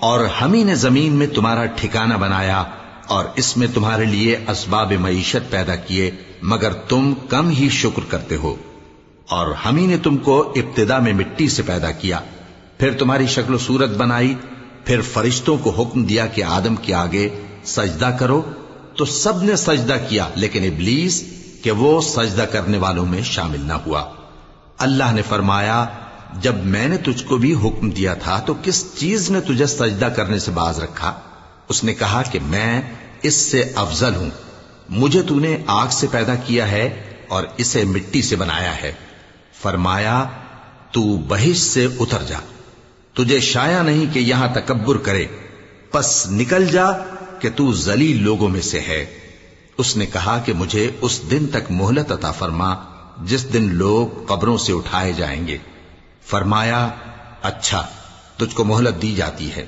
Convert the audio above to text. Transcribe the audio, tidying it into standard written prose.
اور ہم ہی نے زمین میں تمہارا ٹھکانہ بنایا اور اس میں تمہارے لیے اسباب معیشت پیدا کیے، مگر تم کم ہی شکر کرتے ہو۔ اور ہم ہی نے تم کو ابتدا میں مٹی سے پیدا کیا، پھر تمہاری شکل و صورت بنائی، پھر فرشتوں کو حکم دیا کہ آدم کے آگے سجدہ کرو، تو سب نے سجدہ کیا لیکن ابلیس کہ وہ سجدہ کرنے والوں میں شامل نہ ہوا۔ اللہ نے فرمایا، جب میں نے تجھ کو بھی حکم دیا تھا تو کس چیز نے تجھے سجدہ کرنے سے باز رکھا؟ اس نے کہا کہ میں اس سے افضل ہوں، مجھے تو نے آگ سے پیدا کیا ہے اور اسے مٹی سے بنایا ہے۔ فرمایا، تو بہشت سے اتر جا، تجھے شایع نہیں کہ یہاں تکبر کرے، پس نکل جا کہ تو ذلیل لوگوں میں سے ہے۔ اس نے کہا کہ مجھے اس دن تک مہلت عطا فرما جس دن لوگ قبروں سے اٹھائے جائیں گے۔ فرمایا، اچھا، تجھ کو مہلت دی جاتی ہے۔